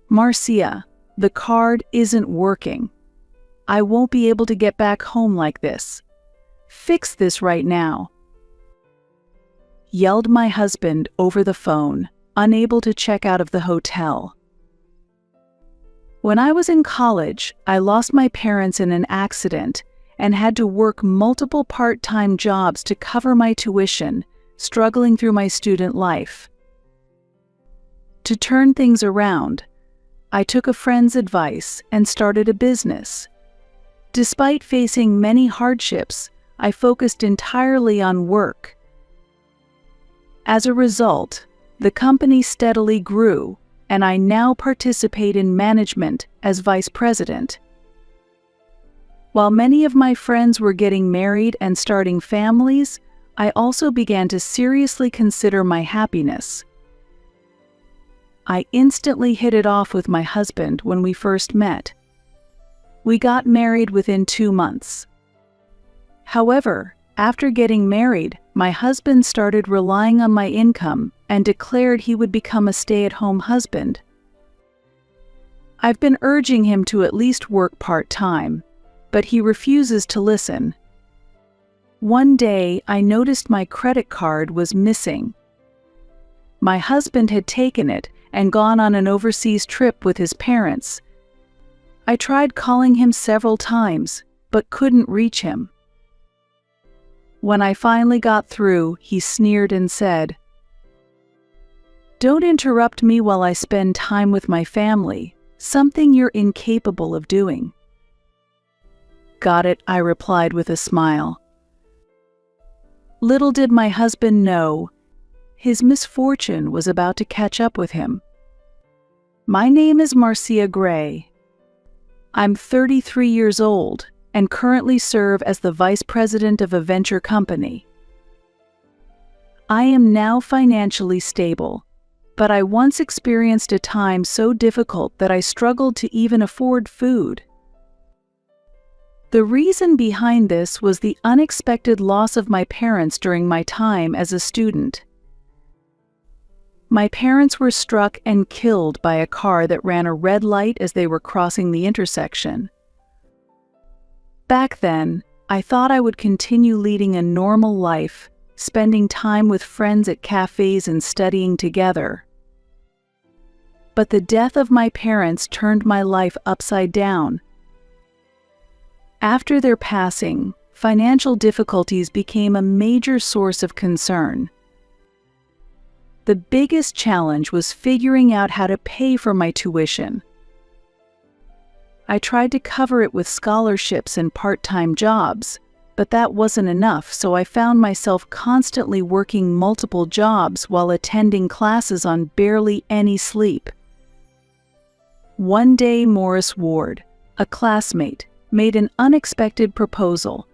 "Marcia, the card isn't working. I won't be able to get back home like this. Fix this right now," yelled my husband over the phone, unable to check out of the hotel. When I was in college, I lost my parents in an accident and had to work multiple part-time jobs to cover my tuition, struggling through my student life. To turn things around, I took a friend's advice and started a business. Despite facing many hardships, I focused entirely on work. As a result, the company steadily grew, and I now participate in management as vice president. While many of my friends were getting married and starting families, I also began to seriously consider my happiness. I instantly hit it off with my husband when we first met. We got married within 2 months. However, after getting married, my husband started relying on my income and declared he would become a stay-at-home husband. I've been urging him to at least work part-time, but he refuses to listen. One day, I noticed my credit card was missing. My husband had taken it and gone on an overseas trip with his parents. I tried calling him several times, but couldn't reach him. When I finally got through, he sneered and said, "Don't interrupt me while I spend time with my family, something you're incapable of doing." "Got it," I replied with a smile. Little did my husband know, his misfortune was about to catch up with him. My name is Marcia Gray. I'm 33 years old and currently serve as the vice president of a venture company. I am now financially stable, but I once experienced a time so difficult that I struggled to even afford food. The reason behind this was the unexpected loss of my parents during my time as a student. My parents were struck and killed by a car that ran a red light as they were crossing the intersection. Back then, I thought I would continue leading a normal life, spending time with friends at cafes and studying together. But the death of my parents turned my life upside down. After their passing, financial difficulties became a major source of concern. The biggest challenge was figuring out how to pay for my tuition. I tried to cover it with scholarships and part-time jobs, but that wasn't enough, so I found myself constantly working multiple jobs while attending classes on barely any sleep. One day, Morris Ward, a classmate, made an unexpected proposal.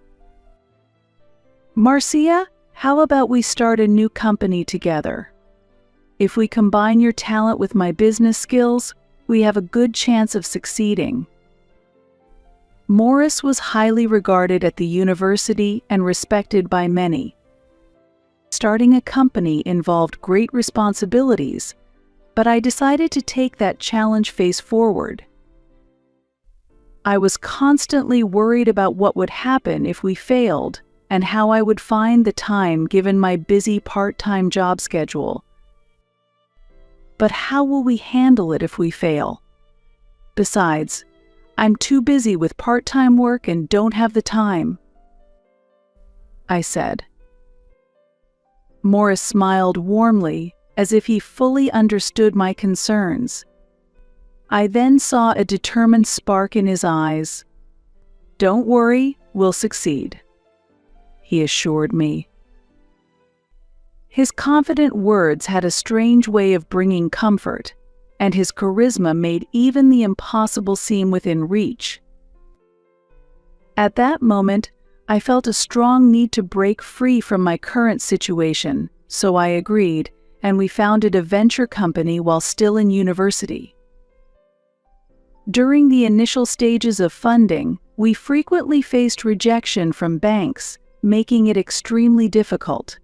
"Marcia, how about we start a new company together? If we combine your talent with my business skills, we have a good chance of succeeding." Morris was highly regarded at the university and respected by many. Starting a company involved great responsibilities, but I decided to take that challenge face forward. I was constantly worried about what would happen if we failed and how I would find the time given my busy part-time job schedule. But how will we handle it if we fail? Besides, I'm too busy with part-time work and don't have the time, I said. Morris smiled warmly, as if he fully understood my concerns. I then saw a determined spark in his eyes. "Don't worry, we'll succeed," he assured me. His confident words had a strange way of bringing comfort, and his charisma made even the impossible seem within reach. At that moment, I felt a strong need to break free from my current situation, so I agreed, and we founded a venture company while still in university. During the initial stages of funding, we frequently faced rejection from banks, making it extremely difficult.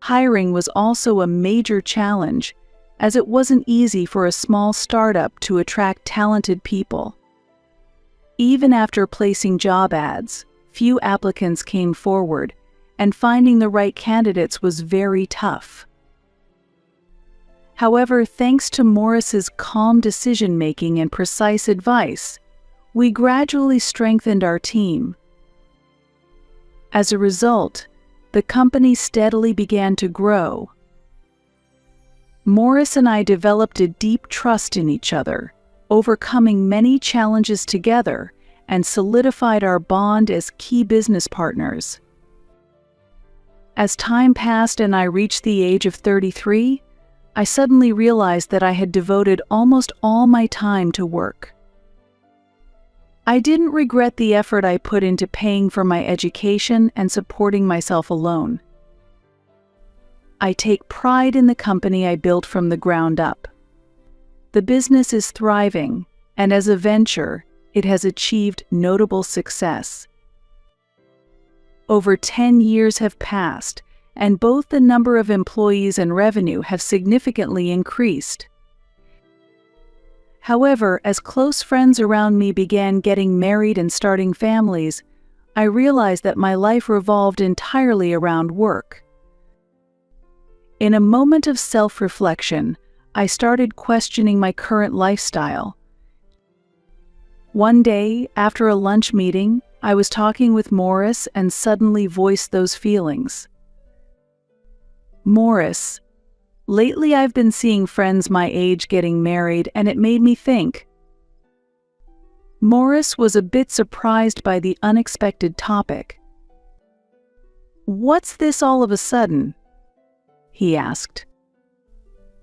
Hiring was also a major challenge, as it wasn't easy for a small startup to attract talented people. Even after placing job ads, few applicants came forward, and finding the right candidates was very tough. However, thanks to Morris's calm decision-making and precise advice, we gradually strengthened our team. As a result, the company steadily began to grow. Morris and I developed a deep trust in each other, overcoming many challenges together, and solidified our bond as key business partners. As time passed and I reached the age of 33, I suddenly realized that I had devoted almost all my time to work. I didn't regret the effort I put into paying for my education and supporting myself alone. I take pride in the company I built from the ground up. The business is thriving, and as a venture, it has achieved notable success. Over 10 years have passed, and both the number of employees and revenue have significantly increased. However, as close friends around me began getting married and starting families, I realized that my life revolved entirely around work. In a moment of self-reflection, I started questioning my current lifestyle. One day, after a lunch meeting, I was talking with Morris and suddenly voiced those feelings. "Morris, lately I've been seeing friends my age getting married, and it made me think." Morris was a bit surprised by the unexpected topic. "What's this all of a sudden?" he asked.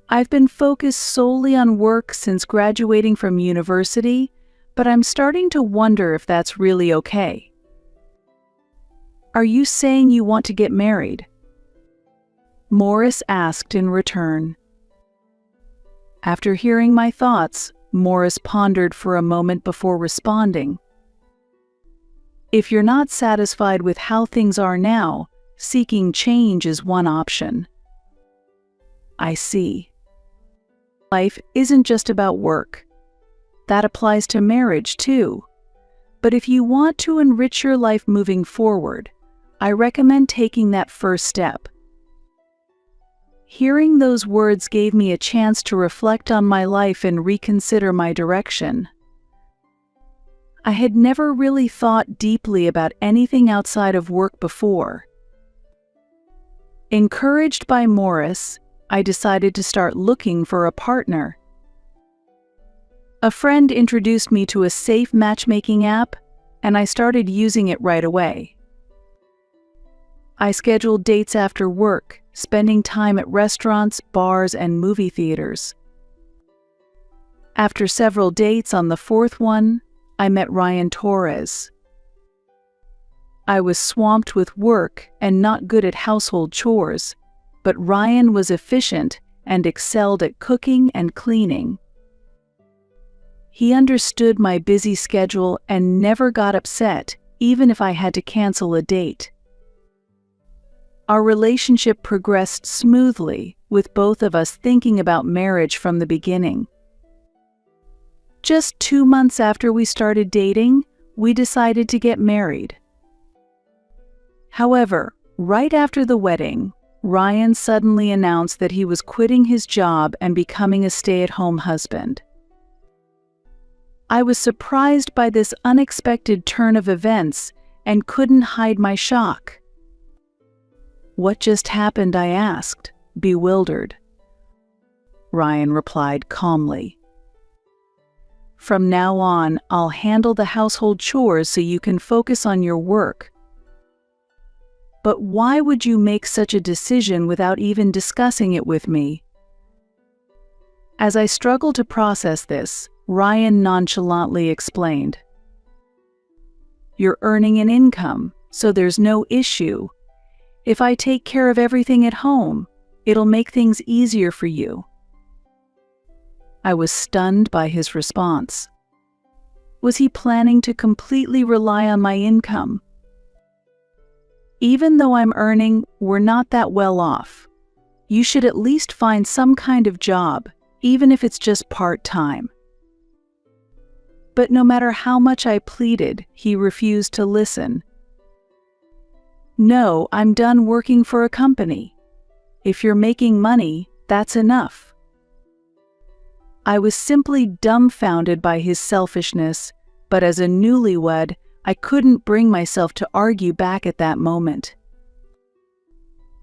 "I've been focused solely on work since graduating from university, but I'm starting to wonder if that's really okay." "Are you saying you want to get married?" Morris asked in return. After hearing my thoughts, Morris pondered for a moment before responding. "If you're not satisfied with how things are now, seeking change is one option." "I see. Life isn't just about work. That applies to marriage too. But if you want to enrich your life moving forward, I recommend taking that first step." Hearing those words gave me a chance to reflect on my life and reconsider my direction. I had never really thought deeply about anything outside of work before. Encouraged by Morris, I decided to start looking for a partner. A friend introduced me to a safe matchmaking app, and I started using it right away. I scheduled dates after work, spending time at restaurants, bars, and movie theaters. After several dates on the fourth one, I met Ryan Torres. I was swamped with work and not good at household chores, but Ryan was efficient and excelled at cooking and cleaning. He understood my busy schedule and never got upset, even if I had to cancel a date. Our relationship progressed smoothly, with both of us thinking about marriage from the beginning. Just 2 months after we started dating, we decided to get married. However, right after the wedding, Ryan suddenly announced that he was quitting his job and becoming a stay-at-home husband. I was surprised by this unexpected turn of events and couldn't hide my shock. "What just happened?" I asked, bewildered. Ryan replied calmly. "From now on, I'll handle the household chores so you can focus on your work." "But why would you make such a decision without even discussing it with me?" As I struggled to process this, Ryan nonchalantly explained. "You're earning an income, so there's no issue. If I take care of everything at home, it'll make things easier for you." I was stunned by his response. Was he planning to completely rely on my income? "Even though I'm earning, we're not that well off. You should at least find some kind of job, even if it's just part-time. But no matter how much I pleaded, he refused to listen. No, I'm done working for a company. If you're making money, that's enough. I was simply dumbfounded by his selfishness, but as a newlywed, I couldn't bring myself to argue back at that moment.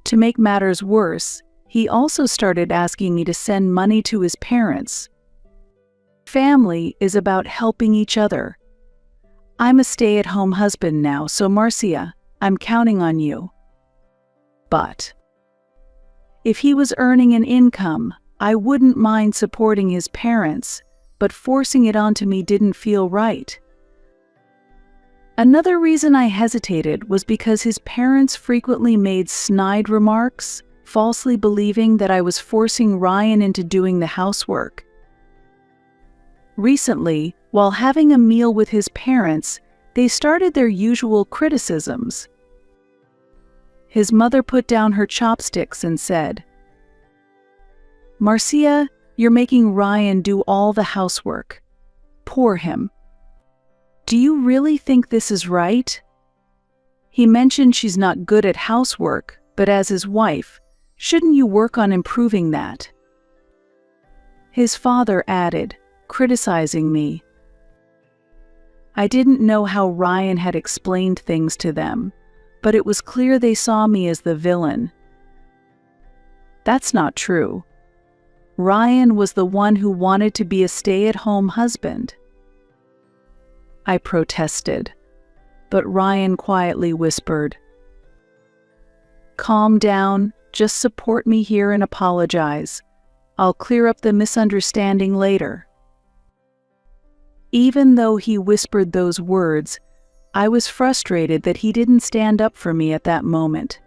To make matters worse, he also started asking me to send money to his parents. Family is about helping each other. I'm a stay-at-home husband now, so Marcia, I'm counting on you. But if he was earning an income, I wouldn't mind supporting his parents, but forcing it onto me didn't feel right. Another reason I hesitated was because his parents frequently made snide remarks, falsely believing that I was forcing Ryan into doing the housework. Recently, while having a meal with his parents, they started their usual criticisms. His mother put down her chopsticks and said, "Marcia, you're making Ryan do all the housework. Poor him. Do you really think this is right? He mentioned she's not good at housework, but as his wife, shouldn't you work on improving that?" His father added, criticizing me. I didn't know how Ryan had explained things to them, but it was clear they saw me as the villain. That's not true. Ryan was the one who wanted to be a stay-at-home husband. I protested, but Ryan quietly whispered, "Calm down, just support me here and apologize. I'll clear up the misunderstanding later." Even though he whispered those words, I was frustrated that he didn't stand up for me at that moment.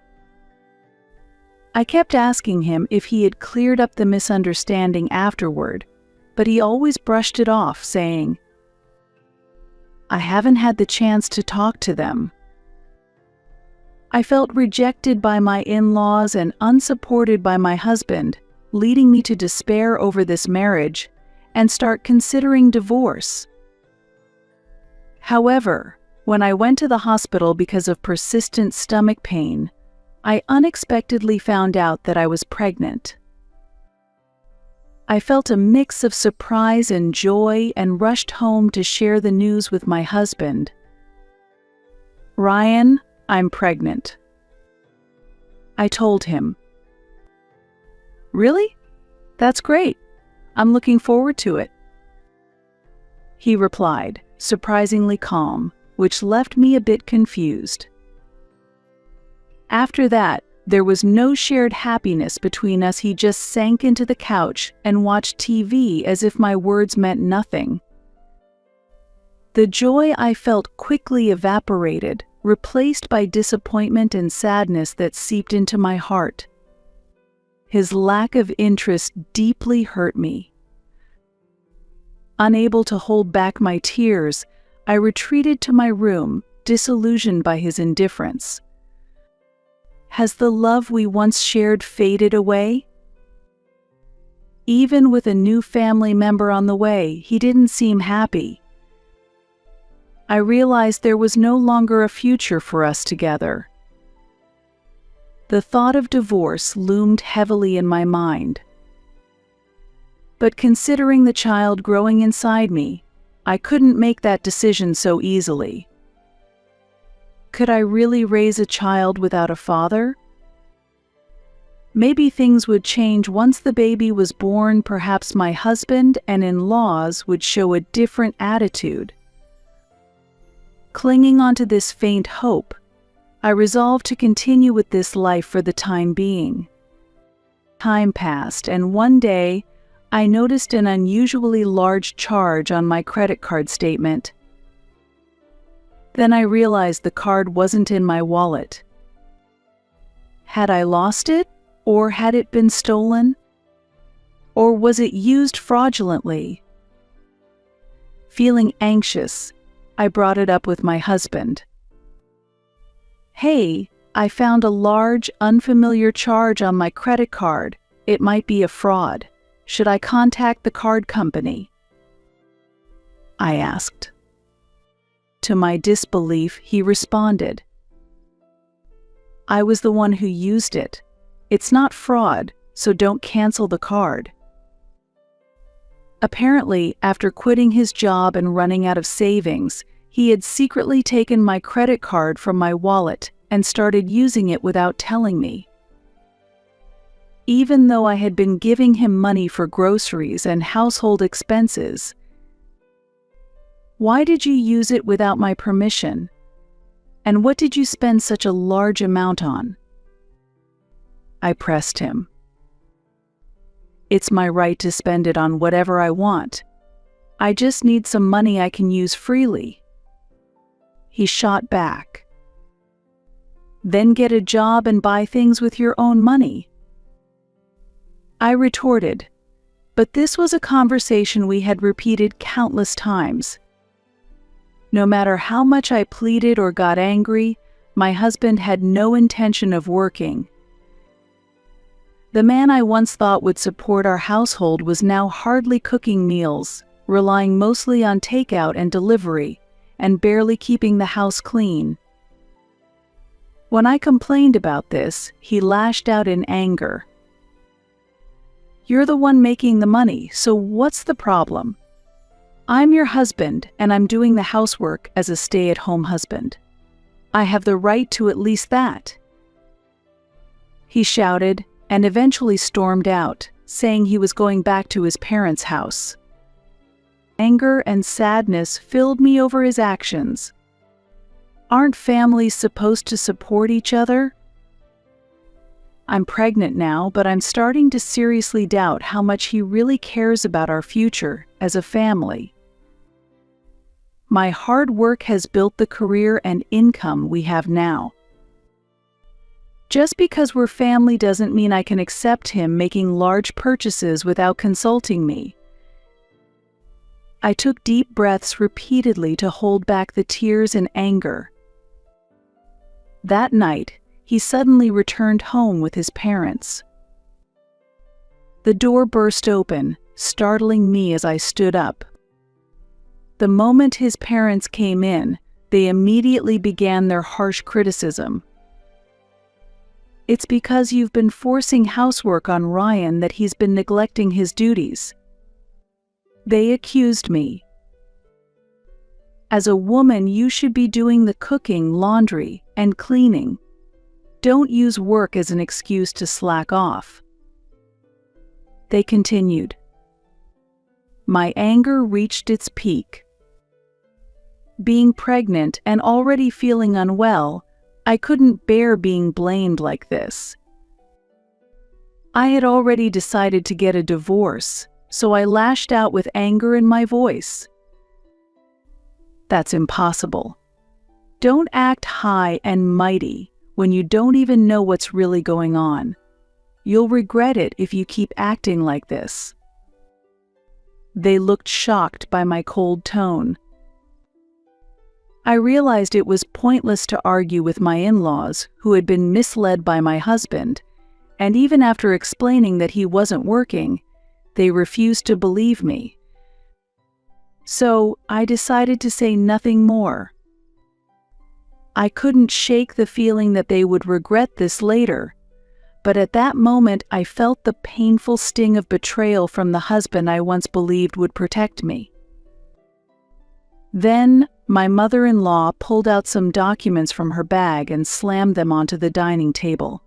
I kept asking him if he had cleared up the misunderstanding afterward, but he always brushed it off, saying, "I haven't had the chance to talk to them." I felt rejected by my in-laws and unsupported by my husband, leading me to despair over this marriage and start considering divorce. However, when I went to the hospital because of persistent stomach pain, I unexpectedly found out that I was pregnant. I felt a mix of surprise and joy and rushed home to share the news with my husband. "Ryan, I'm pregnant." I told him. "Really? That's great. I'm looking forward to it." He replied, surprisingly calm, which left me a bit confused. After that, there was no shared happiness between us. He just sank into the couch and watched TV as if my words meant nothing. The joy I felt quickly evaporated, replaced by disappointment and sadness that seeped into my heart. His lack of interest deeply hurt me. Unable to hold back my tears, I retreated to my room, disillusioned by his indifference. Has the love we once shared faded away? Even with a new family member on the way, he didn't seem happy. I realized there was no longer a future for us together. The thought of divorce loomed heavily in my mind. But considering the child growing inside me, I couldn't make that decision so easily. Could I really raise a child without a father? Maybe things would change once the baby was born. Perhaps my husband and in-laws would show a different attitude. Clinging onto this faint hope, I resolved to continue with this life for the time being. Time passed, and one day, I noticed an unusually large charge on my credit card statement. Then I realized the card wasn't in my wallet. Had I lost it, or had it been stolen? Or was it used fraudulently? Feeling anxious, I brought it up with my husband. "Hey, I found a large, unfamiliar charge on my credit card. It might be a fraud. Should I contact the card company?" I asked. To my disbelief, he responded, "I was the one who used it. It's not fraud, so don't cancel the card." Apparently, after quitting his job and running out of savings, he had secretly taken my credit card from my wallet and started using it without telling me. Even though I had been giving him money for groceries and household expenses. "Why did you use it without my permission? And what did you spend such a large amount on?" I pressed him. "It's my right to spend it on whatever I want. I just need some money I can use freely." He shot back. "Then get a job and buy things with your own money." I retorted, but this was a conversation we had repeated countless times. No matter how much I pleaded or got angry, my husband had no intention of working. The man I once thought would support our household was now hardly cooking meals, relying mostly on takeout and delivery, and barely keeping the house clean. When I complained about this, he lashed out in anger. "You're the one making the money, so what's the problem? I'm your husband, and I'm doing the housework as a stay-at-home husband. I have the right to at least that." He shouted and eventually stormed out, saying he was going back to his parents' house. Anger and sadness filled me over his actions. Aren't families supposed to support each other? I'm pregnant now, but I'm starting to seriously doubt how much he really cares about our future as a family. My hard work has built the career and income we have now. Just because we're family doesn't mean I can accept him making large purchases without consulting me. I took deep breaths repeatedly to hold back the tears and anger. That night, he suddenly returned home with his parents. The door burst open, startling me as I stood up. The moment his parents came in, they immediately began their harsh criticism. "It's because you've been forcing housework on Ryan that he's been neglecting his duties." They accused me. "As a woman, you should be doing the cooking, laundry, and cleaning. Don't use work as an excuse to slack off." They continued. My anger reached its peak. Being pregnant and already feeling unwell, I couldn't bear being blamed like this. I had already decided to get a divorce, so I lashed out with anger in my voice. "That's impossible. Don't act high and mighty when you don't even know what's really going on. You'll regret it if you keep acting like this." They looked shocked by my cold tone. I realized it was pointless to argue with my in-laws, who had been misled by my husband, and even after explaining that he wasn't working, they refused to believe me. So I decided to say nothing more. I couldn't shake the feeling that they would regret this later, but at that moment I felt the painful sting of betrayal from the husband I once believed would protect me. Then my mother-in-law pulled out some documents from her bag and slammed them onto the dining table.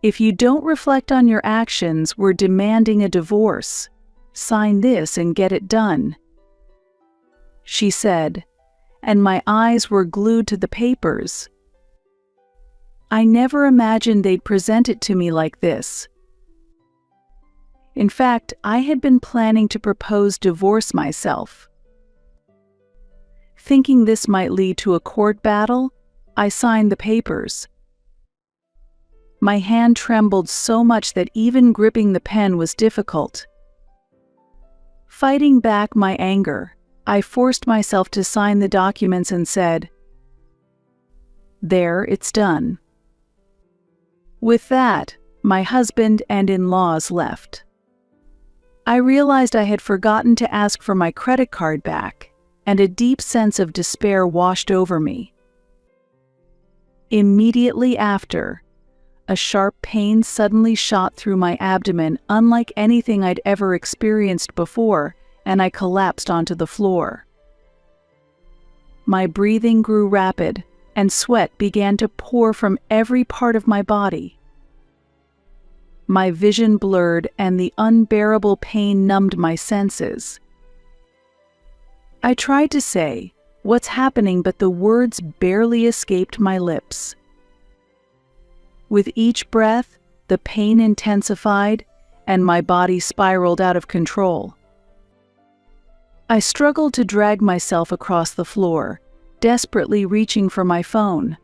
"If you don't reflect on your actions, we're demanding a divorce. Sign this and get it done," she said, and my eyes were glued to the papers. I never imagined they'd present it to me like this. In fact, I had been planning to propose divorce myself. Thinking this might lead to a court battle, I signed the papers. My hand trembled so much that even gripping the pen was difficult. Fighting back my anger, I forced myself to sign the documents and said, There, it's done. With that, my husband and in-laws left. I realized I had forgotten to ask for my credit card back, and a deep sense of despair washed over me. Immediately after, a sharp pain suddenly shot through my abdomen, unlike anything I'd ever experienced before, and I collapsed onto the floor. My breathing grew rapid, and sweat began to pour from every part of my body. My vision blurred, and the unbearable pain numbed my senses. I tried to say, "What's happening?" but the words barely escaped my lips. With each breath, the pain intensified, and my body spiraled out of control. I struggled to drag myself across the floor, desperately reaching for my phone.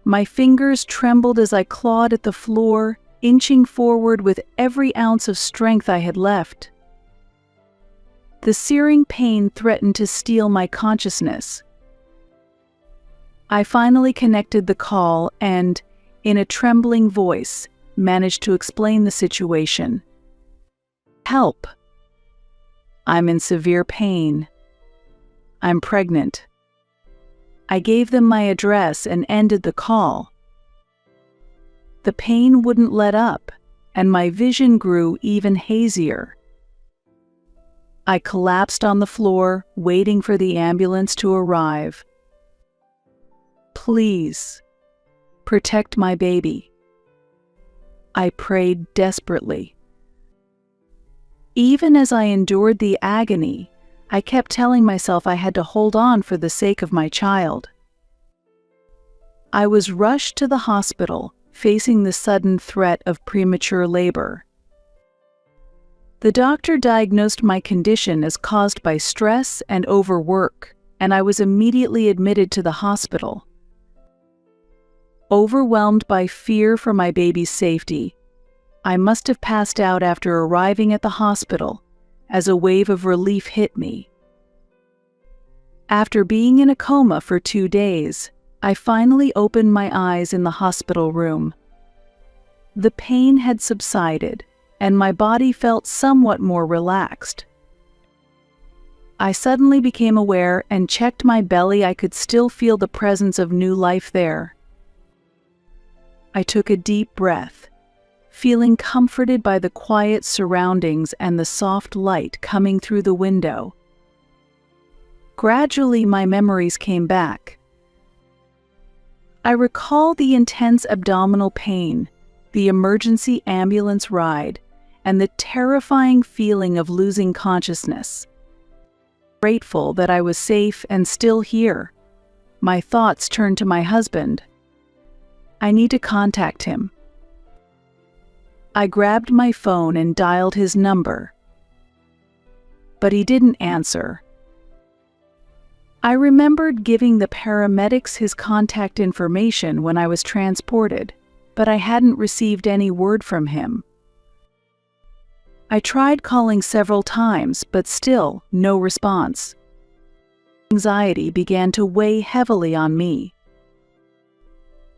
My fingers trembled as I clawed at the floor, inching forward with every ounce of strength I had left. The searing pain threatened to steal my consciousness. I finally connected the call and, in a trembling voice, managed to explain the situation. "Help. I'm in severe pain. I'm pregnant." I gave them my address and ended the call. The pain wouldn't let up, and my vision grew even hazier. I collapsed on the floor, waiting for the ambulance to arrive. "Please, protect my baby," I prayed desperately. Even as I endured the agony, I kept telling myself I had to hold on for the sake of my child. I was rushed to the hospital, facing the sudden threat of premature labor. The doctor diagnosed my condition as caused by stress and overwork, and I was immediately admitted to the hospital. Overwhelmed by fear for my baby's safety, I must have passed out after arriving at the hospital, as a wave of relief hit me. After being in a coma for 2 days, I finally opened my eyes in the hospital room. The pain had subsided, and my body felt somewhat more relaxed. I suddenly became aware and checked my belly. I could still feel the presence of new life there. I took a deep breath, feeling comforted by the quiet surroundings and the soft light coming through the window. Gradually, my memories came back. I recall the intense abdominal pain, the emergency ambulance ride, and the terrifying feeling of losing consciousness. Grateful that I was safe and still here, my thoughts turned to my husband. I need to contact him. I grabbed my phone and dialed his number, but he didn't answer. I remembered giving the paramedics his contact information when I was transported, but I hadn't received any word from him. I tried calling several times, but still no response. Anxiety began to weigh heavily on me.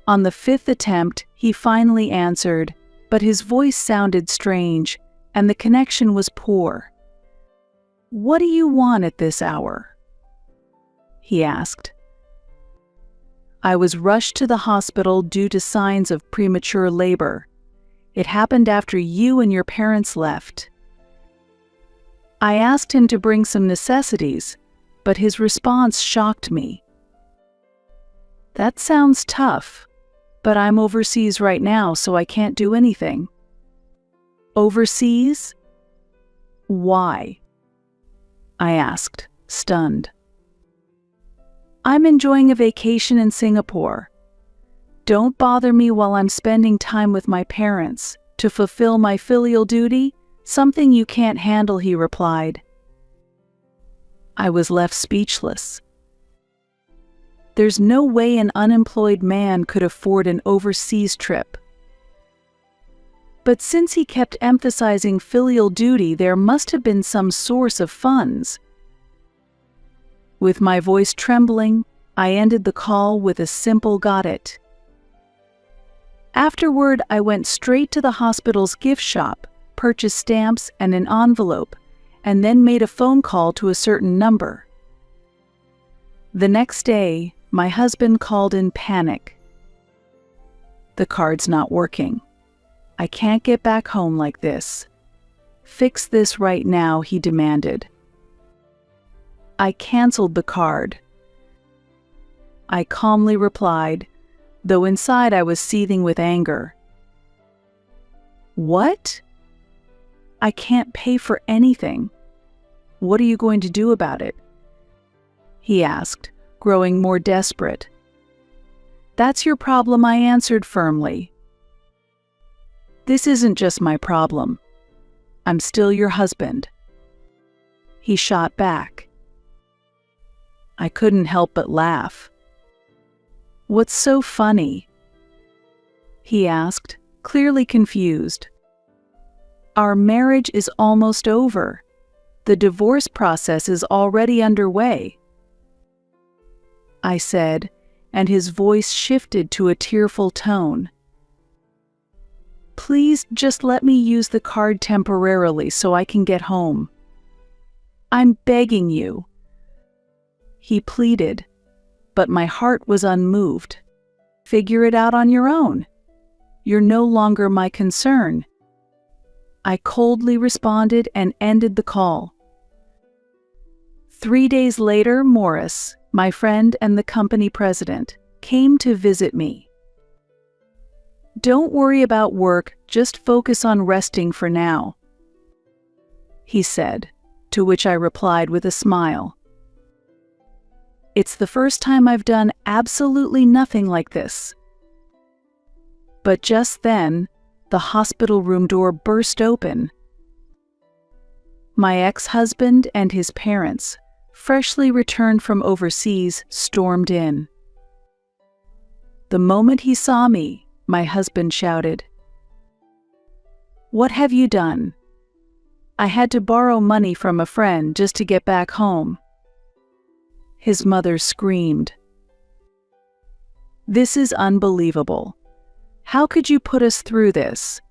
On the 5th attempt, he finally answered, but his voice sounded strange, and the connection was poor. "What do you want at this hour?" he asked. I was rushed to the hospital due to signs of premature labor. "It happened after you and your parents left." I asked him to bring some necessities, but his response shocked me. "That sounds tough, but I'm overseas right now, so I can't do anything." "Overseas? Why?" I asked, stunned. "I'm enjoying a vacation in Singapore. Don't bother me while I'm spending time with my parents, to fulfill my filial duty, something you can't handle," he replied. I was left speechless. There's no way an unemployed man could afford an overseas trip. But since he kept emphasizing filial duty, there must have been some source of funds. With my voice trembling, I ended the call with a simple "got it." Afterward, I went straight to the hospital's gift shop, purchased stamps and an envelope, and then made a phone call to a certain number. The next day, my husband called in panic. "The card's not working. I can't get back home like this. Fix this right now," he demanded. I canceled the card. I calmly replied, though inside I was seething with anger. "What? I can't pay for anything. What are you going to do about it?" he asked, growing more desperate. "That's your problem," I answered firmly. "This isn't just my problem. I'm still your husband," he shot back. I couldn't help but laugh. "What's so funny?" he asked, clearly confused. "Our marriage is almost over. The divorce process is already underway," I said, and his voice shifted to a tearful tone. "Please just let me use the card temporarily so I can get home. I'm begging you," he pleaded, but my heart was unmoved. "Figure it out on your own. You're no longer my concern," I coldly responded and ended the call. 3 days later, Morris, my friend and the company president, came to visit me. "Don't worry about work, just focus on resting for now," he said, to which I replied with a smile. "It's the first time I've done absolutely nothing like this." But just then, the hospital room door burst open. My ex-husband and his parents, freshly returned from overseas, stormed in. The moment he saw me, my husband shouted, "What have you done?" "I had to borrow money from a friend just to get back home," his mother screamed. "This is unbelievable. How could you put us through this?"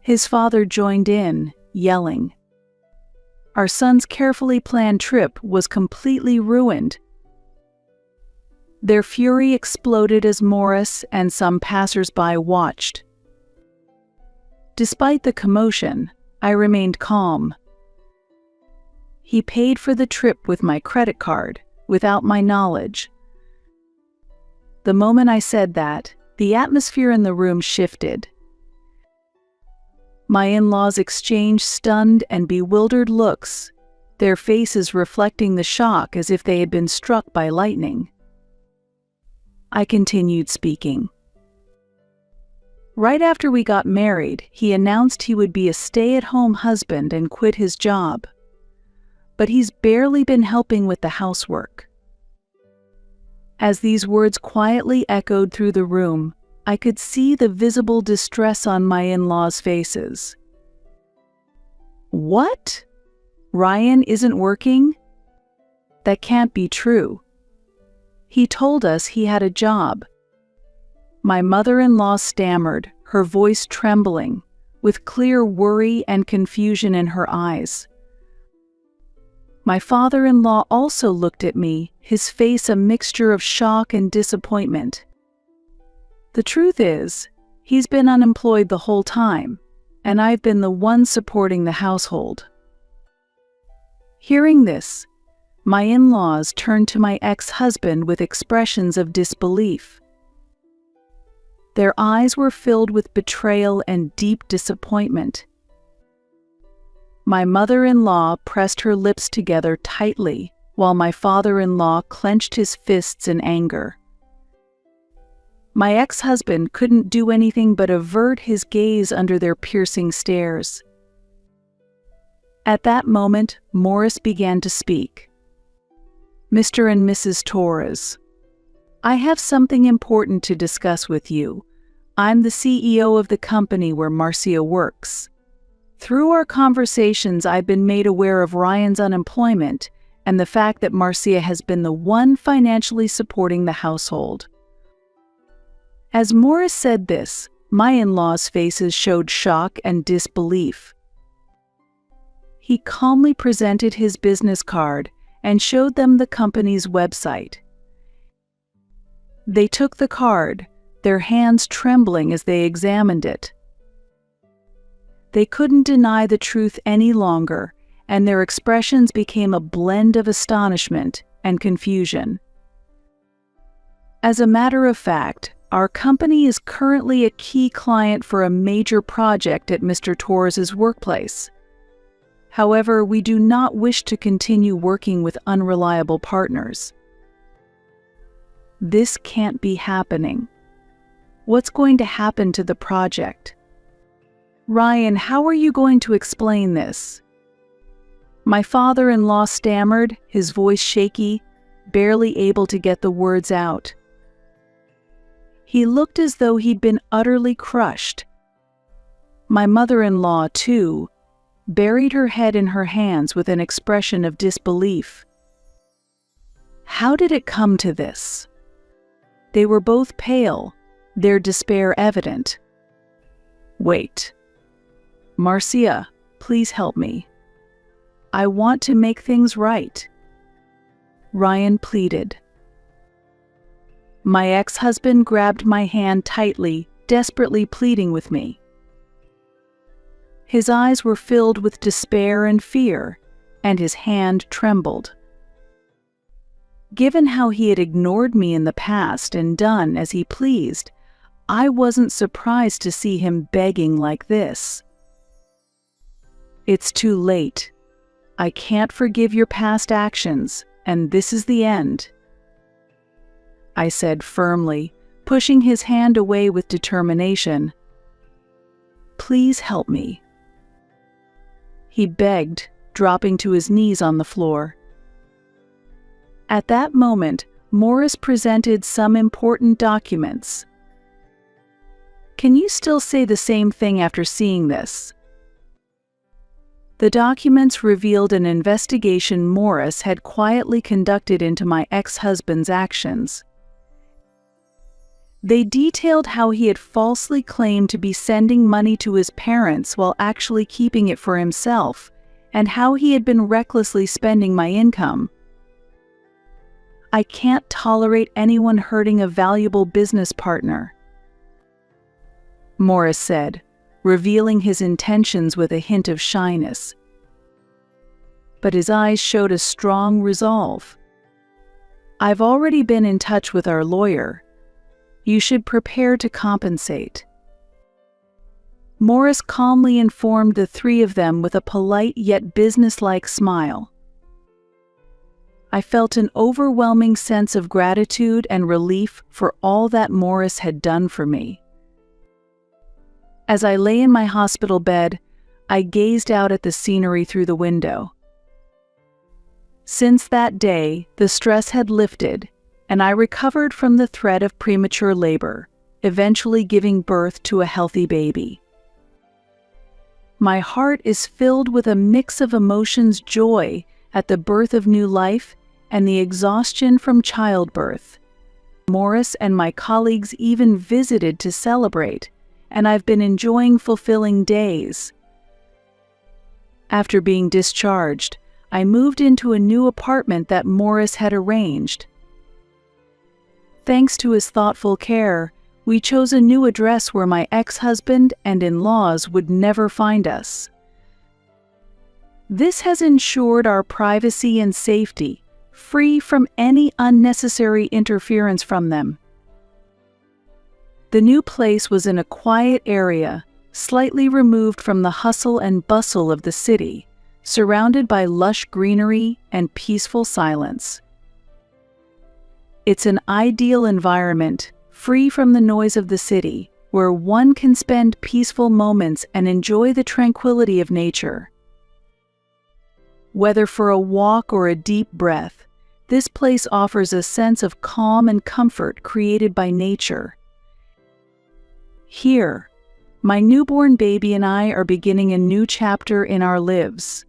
His father joined in, yelling. Our son's carefully planned trip was completely ruined. Their fury exploded as Morris and some passers-by watched. Despite the commotion, I remained calm. He paid for the trip with my credit card, without my knowledge. The moment I said that, the atmosphere in the room shifted. My in-laws exchanged stunned and bewildered looks, their faces reflecting the shock as if they had been struck by lightning. I continued speaking. "Right after we got married, he announced he would be a stay-at-home husband and quit his job. But he's barely been helping with the housework." As these words quietly echoed through the room, I could see the visible distress on my in-laws' faces. "What? Ryan isn't working? That can't be true. He told us he had a job." My mother-in-law stammered, her voice trembling, with clear worry and confusion in her eyes. My father-in-law also looked at me, his face a mixture of shock and disappointment. "The truth is, he's been unemployed the whole time, and I've been the one supporting the household." Hearing this, my in-laws turned to my ex-husband with expressions of disbelief. Their eyes were filled with betrayal and deep disappointment. My mother-in-law pressed her lips together tightly, while my father-in-law clenched his fists in anger. My ex-husband couldn't do anything but avert his gaze under their piercing stares. At that moment, Morris began to speak. "Mr. and Mrs. Torres, I have something important to discuss with you. I'm the CEO of the company where Marcia works. Through our conversations, I've been made aware of Ryan's unemployment and the fact that Marcia has been the one financially supporting the household. As Morris said this, my in-laws' faces showed shock and disbelief. He calmly presented his business card and showed them the company's website. They took the card, their hands trembling as they examined it. They couldn't deny the truth any longer, and their expressions became a blend of astonishment and confusion. As a matter of fact, our company is currently a key client for a major project at Mr. Torres's workplace. However, we do not wish to continue working with unreliable partners. This can't be happening. What's going to happen to the project? Ryan, how are you going to explain this? My father-in-law stammered, his voice shaky, barely able to get the words out. He looked as though he'd been utterly crushed. My mother-in-law, too, buried her head in her hands with an expression of disbelief. How did it come to this? They were both pale, their despair evident. Wait. Marcia, please help me. I want to make things right. Ryan pleaded. My ex-husband grabbed my hand tightly, desperately pleading with me. His eyes were filled with despair and fear, and his hand trembled. Given how he had ignored me in the past and done as he pleased, I wasn't surprised to see him begging like this. It's too late. I can't forgive your past actions, and this is the end, I said firmly, pushing his hand away with determination. Please help me. He begged, dropping to his knees on the floor. At that moment, Morris presented some important documents. Can you still say the same thing after seeing this? The documents revealed an investigation Morris had quietly conducted into my ex-husband's actions. They detailed how he had falsely claimed to be sending money to his parents while actually keeping it for himself, and how he had been recklessly spending my income. I can't tolerate anyone hurting a valuable business partner, Morris said, revealing his intentions with a hint of shyness. But his eyes showed a strong resolve. I've already been in touch with our lawyer. You should prepare to compensate. Morris calmly informed the three of them with a polite yet businesslike smile. I felt an overwhelming sense of gratitude and relief for all that Morris had done for me. As I lay in my hospital bed, I gazed out at the scenery through the window. Since that day, the stress had lifted, and I recovered from the threat of premature labor, eventually giving birth to a healthy baby. My heart is filled with a mix of emotions: joy at the birth of new life and the exhaustion from childbirth. Morris and my colleagues even visited to celebrate, and I've been enjoying fulfilling days. After being discharged, I moved into a new apartment that Morris had arranged. Thanks to his thoughtful care, we chose a new address where my ex-husband and in-laws would never find us. This has ensured our privacy and safety, free from any unnecessary interference from them. The new place was in a quiet area, slightly removed from the hustle and bustle of the city, surrounded by lush greenery and peaceful silence. It's an ideal environment, free from the noise of the city, where one can spend peaceful moments and enjoy the tranquility of nature. Whether for a walk or a deep breath, this place offers a sense of calm and comfort created by nature. Here, my newborn baby and I are beginning a new chapter in our lives.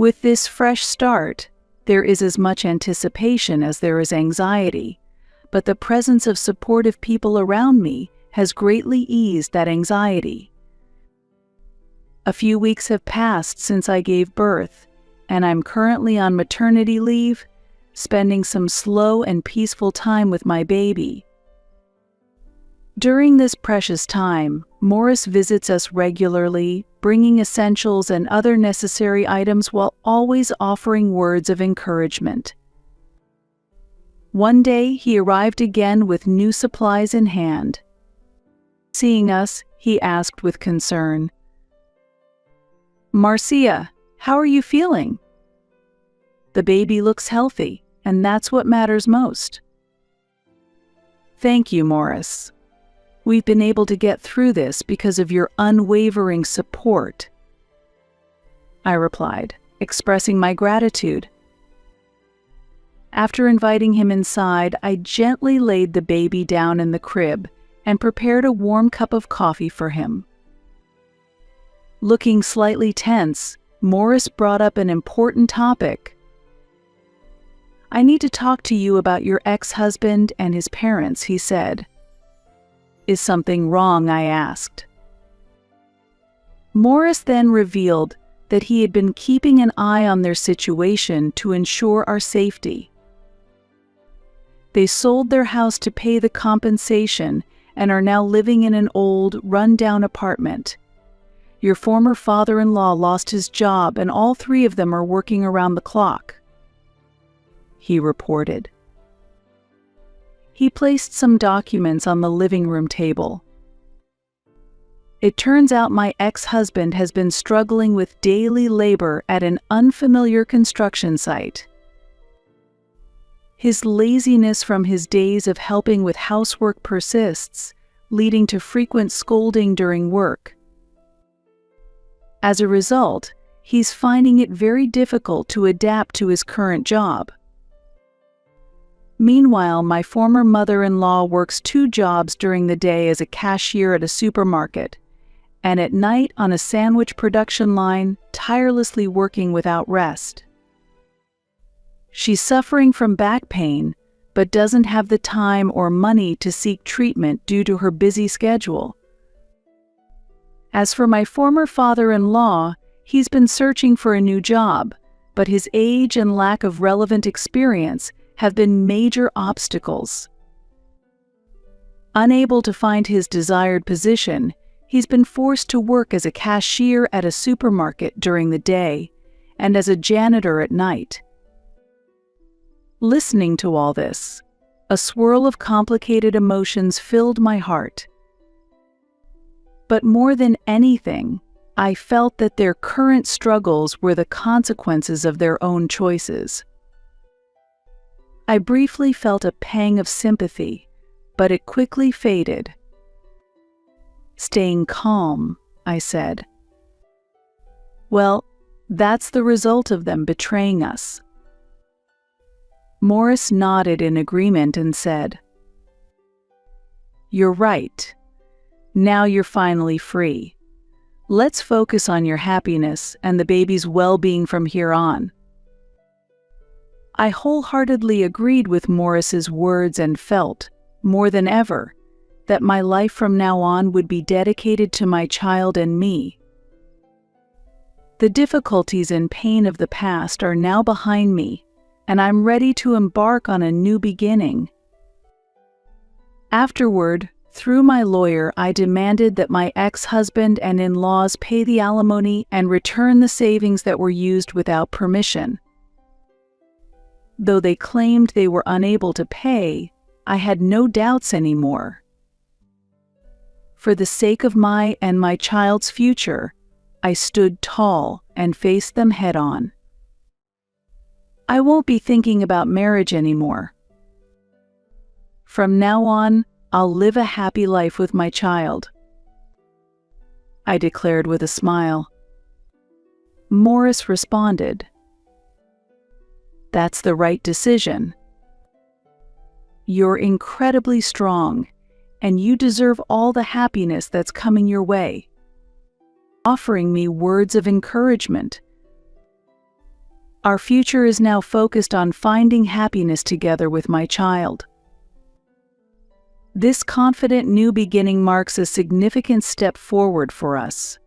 With this fresh start, there is as much anticipation as there is anxiety, but the presence of supportive people around me has greatly eased that anxiety. A few weeks have passed since I gave birth, and I'm currently on maternity leave, spending some slow and peaceful time with my baby. During this precious time, Morris visits us regularly, bringing essentials and other necessary items while always offering words of encouragement. One day, he arrived again with new supplies in hand. Seeing us, he asked with concern, "Marcia, how are you feeling?" "The baby looks healthy, and that's what matters most." "Thank you, Morris. We've been able to get through this because of your unwavering support," I replied, expressing my gratitude. After inviting him inside, I gently laid the baby down in the crib and prepared a warm cup of coffee for him. Looking slightly tense, Morris brought up an important topic. "I need to talk to you about your ex-husband and his parents," he said. "Is something wrong?" I asked. Morris then revealed that he had been keeping an eye on their situation to ensure our safety. They sold their house to pay the compensation and are now living in an old, run-down apartment. Your former father-in-law lost his job and all three of them are working around the clock," he reported. He placed some documents on the living room table. "It turns out my ex-husband has been struggling with daily labor at an unfamiliar construction site. His laziness from his days of helping with housework persists, leading to frequent scolding during work. As a result, he's finding it very difficult to adapt to his current job. Meanwhile, my former mother-in-law works 2 jobs during the day as a cashier at a supermarket, and at night on a sandwich production line, tirelessly working without rest. She's suffering from back pain, but doesn't have the time or money to seek treatment due to her busy schedule. As for my former father-in-law, he's been searching for a new job, but his age and lack of relevant experience have been major obstacles. Unable to find his desired position, he's been forced to work as a cashier at a supermarket during the day and as a janitor at night." Listening to all this, a swirl of complicated emotions filled my heart. But more than anything, I felt that their current struggles were the consequences of their own choices. I briefly felt a pang of sympathy, but it quickly faded. Staying calm, I said, "Well, that's the result of them betraying us." Morris nodded in agreement and said, "You're right. Now you're finally free. Let's focus on your happiness and the baby's well-being from here on." I wholeheartedly agreed with Morris's words and felt, more than ever, that my life from now on would be dedicated to my child and me. The difficulties and pain of the past are now behind me, and I'm ready to embark on a new beginning. Afterward, through my lawyer, I demanded that my ex-husband and in-laws pay the alimony and return the savings that were used without permission. Though they claimed they were unable to pay, I had no doubts anymore. For the sake of my and my child's future, I stood tall and faced them head-on. I won't be thinking about marriage anymore. From now on, I'll live a happy life with my child," I declared with a smile. Morris responded, "That's the right decision. You're incredibly strong, and you deserve all the happiness that's coming your way," offering me words of encouragement. Our future is now focused on finding happiness together with my child. This confident new beginning marks a significant step forward for us.